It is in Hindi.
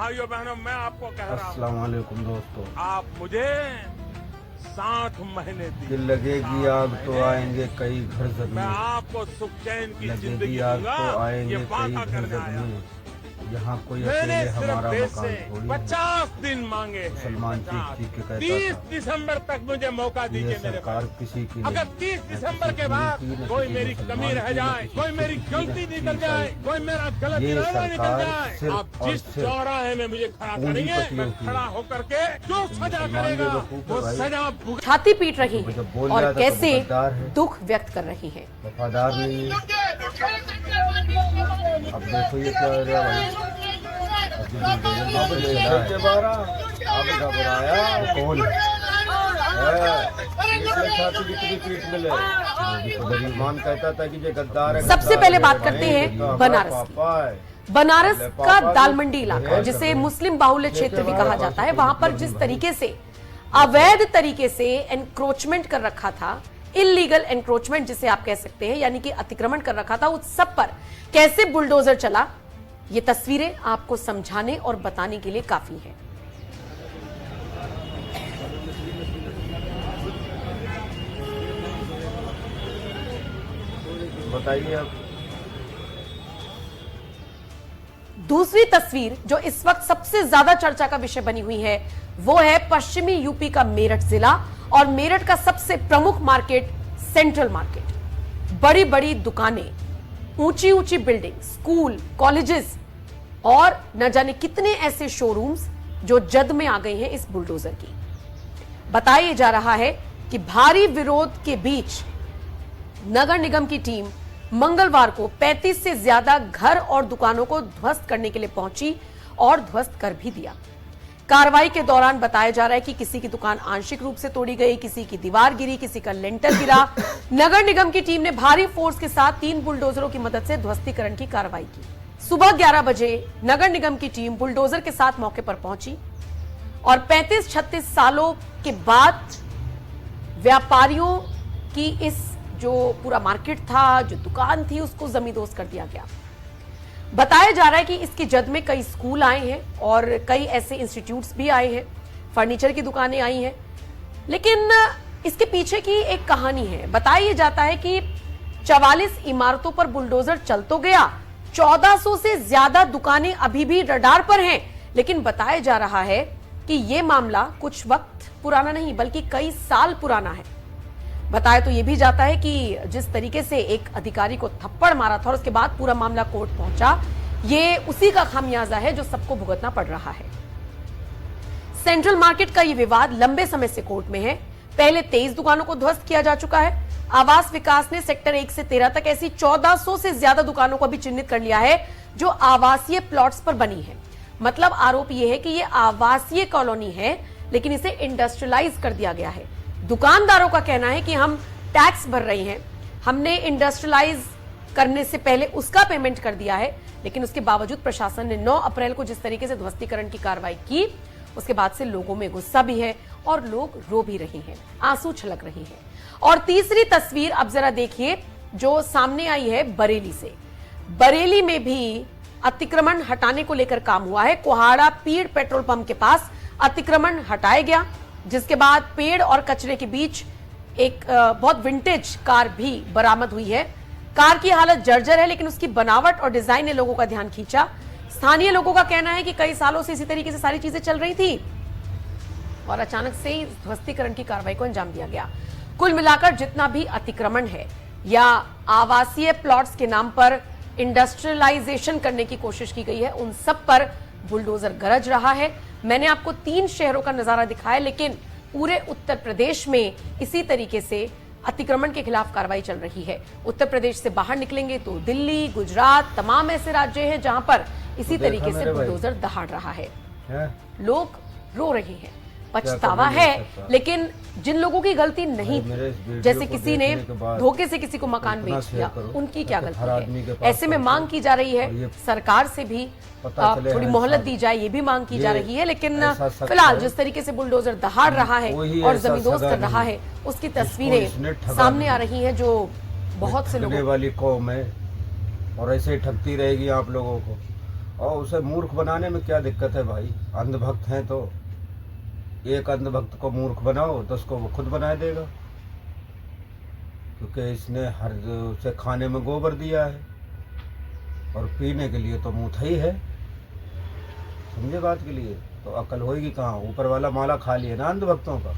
भाइयों बहनों, मैं आपको कह रहा हूँ, अस्सलाम वालेकुम दोस्तों। आप मुझे 60 महीने दिल दिए, लगेगी आग तो आएंगे कई घर मैं जगने, आपको सुख चैन की लगेगी जिंदगी आग दूंगा, तो ये आएंगे कई वादा घर करने आया। जगने। यहाँ कोई मैंने अकेले सिर्फ हमारा देश मकान से थोड़ी है। 50 दिन मांगे हैं। सलमान चीख चीख के कहता 30 था, दिसंबर तक मुझे मौका ये दीजिए मेरे सरकार पास। किसी की अगर नहीं, 30 न दिसंबर किसी के बाद हिंदू की, न कोई किसी मेरी कमी मुसलमान रह की, न जाए, किसी कोई मेरी सिख की, गलती न निकल किसी जाए, ईसाई। कोई मेरा गलत ये इरादा निकल सरकार जाए, सिर्फ आप और जिस सिर्फ चौराहे में मुझे खड़ा करेंगे, पूंजीपतियों मैं की खड़ा होकर के जो सजा मुसलमान करेगा बेवकूफ है वो भाई। सजा छाती पीट रही तो जब हैं बोल और रहा था तो कैसे वो गद्दार है, दुख व्यक्त कर रही हैं। वफादार नहीं है। अब देखो ये क्या हो रहा है भाई, के बारा अब घबराया कौन छाती की तुझे पीठ मिले। गरीबमान कहता था कि ये गद्दार है। सबसे पहले बात करते हैं बनारस की। बनारस का दाल मंडी इलाका, जिसे मुस्लिम बाहुल्य क्षेत्र भी कहा जाता है, वहां पर जिस तरीके से अवैध तरीके से एनक्रोचमेंट कर रखा था, इलीगल एनक्रोचमेंट जिसे आप कह सकते हैं, यानी कि अतिक्रमण कर रखा था, उस सब पर कैसे बुलडोजर चला, ये तस्वीरें आपको समझाने और बताने के लिए काफी है। बताइए अब। दूसरी तस्वीर जो इस वक्त सबसे ज्यादा चर्चा का विषय बनी हुई है, वो है पश्चिमी यूपी का मेरठ जिला और मेरठ का सबसे प्रमुख मार्केट सेंट्रल मार्केट। बड़ी बड़ी दुकानें, ऊंची ऊंची बिल्डिंग, स्कूल, कॉलेजेस और न जाने कितने ऐसे शोरूम्स जो जद में आ गए हैं इस बुलडोजर की। बताया जा रहा है कि भारी विरोध के बीच नगर निगम की टीम मंगलवार को 35 से ज्यादा घर और दुकानों को ध्वस्त करने के लिए पहुंची और ध्वस्त कर भी दिया। कार्रवाई के दौरान बताया जा रहा है कि किसी की दुकान आंशिक रूप से तोड़ी गई, किसी की दीवार गिरी, किसी का लेंटर गिरा। नगर निगम की टीम ने भारी फोर्स के साथ 3 बुलडोजरों की मदद से ध्वस्तीकरण की कार्रवाई की। सुबह 11 बजे नगर निगम की टीम बुलडोजर के साथ मौके पर पहुंची और 35-36 सालों के बाद व्यापारियों की इस जो पूरा मार्केट था, जो दुकान थी, उसको जमींदोज कर दिया गया। बताया जा रहा है कि इसकी जद में कई स्कूल आए हैं और कई ऐसे इंस्टीट्यूट्स भी आए हैं, फर्नीचर की दुकानें आई हैं, लेकिन इसके पीछे की एक कहानी है। बताया जाता है कि 44 इमारतों पर बुलडोजर चल तो गया, 1400 से ज्यादा दुकानें अभी भी रडार पर हैं, लेकिन बताया जा रहा है कि यह मामला कुछ वक्त पुराना नहीं बल्कि कई साल पुराना है। बताया तो यह भी जाता है कि जिस तरीके से एक अधिकारी को थप्पड़ मारा था और उसके बाद पूरा मामला कोर्ट पहुंचा, ये उसी का खामियाजा है जो सबको भुगतना पड़ रहा है। सेंट्रल मार्केट का यह विवाद लंबे समय से कोर्ट में है। पहले 23 दुकानों को ध्वस्त किया जा चुका है। आवास विकास ने सेक्टर 1 से 13 तक ऐसी 1400 से ज्यादा दुकानों को भी चिन्हित कर लिया है जो आवासीय प्लॉट्स पर बनी है। मतलब आरोप यह है कि यह आवासीय कॉलोनी है, लेकिन इसे इंडस्ट्रियलाइज कर दिया गया है। दुकानदारों का कहना है कि हम टैक्स भर रहे हैं, हमने इंडस्ट्रियलाइज करने से पहले उसका पेमेंट कर दिया है, लेकिन उसके बावजूद प्रशासन ने 9 अप्रैल को जिस तरीके से ध्वस्तीकरण की कार्रवाई की, उसके बाद से लोगों में गुस्सा भी है और लोग रो भी रहे हैं, आंसू छलक रहे हैं। और तीसरी तस्वीर अब जरा देखिए जो सामने आई है बरेली से। बरेली में भी अतिक्रमण हटाने को लेकर काम हुआ है। कोहाड़ा पीड़ पेट्रोल पंप के पास अतिक्रमण हटाया गया, जिसके बाद पेड़ और कचरे के बीच एक बहुत विंटेज कार भी बरामद हुई है। कार की हालत जर्जर है, लेकिन उसकी बनावट और डिजाइन ने लोगों का ध्यान खींचा। स्थानीय लोगों का कहना है कि कई सालों से इसी तरीके से सारी चीजें चल रही थी और अचानक से ही ध्वस्तीकरण की कार्रवाई को अंजाम दिया गया। कुल मिलाकर जितना भी अतिक्रमण है या आवासीय प्लॉट्स के नाम पर इंडस्ट्रियलाइजेशन करने की कोशिश की गई है, उन सब पर बुलडोजर गरज रहा है। मैंने आपको 3 शहरों का नजारा दिखाया, लेकिन पूरे उत्तर प्रदेश में इसी तरीके से अतिक्रमण के खिलाफ कार्रवाई चल रही है। उत्तर प्रदेश से बाहर निकलेंगे तो दिल्ली, गुजरात, तमाम ऐसे राज्य हैं जहां पर इसी तरीके से बुलडोजर दहाड़ रहा है। लोग रो रहे हैं, पछतावा है, लेकिन जिन लोगों की गलती नहीं थी, जैसे किसी ने धोखे से किसी को मकान बेच दिया, उनकी क्या गलती है? ऐसे में मांग की जा रही है सरकार से भी थोड़ी मोहलत दी जाए, ये भी मांग की जा रही है। लेकिन फिलहाल जिस तरीके से बुलडोजर दहाड़ रहा है और जमींदोज कर रहा है, उसकी तस्वीरें सामने आ रही हैं जो बहुत से लोगों वाली कौम है और ऐसे ठगती रहेगी आप लोगों को। और उसे मूर्ख बनाने में क्या दिक्कत है भाई? अंधभक्त हैं तो एक अंधभक्त को मूर्ख बनाओ 10 को वो खुद बना देगा, क्योंकि इसने हर उसे खाने में गोबर दिया है और पीने के लिए तो मूथा ही है। समझे बात के लिए? तो अकल होएगी कहाँ? ऊपर वाला माला खा लिए ना अंधभक्तों का।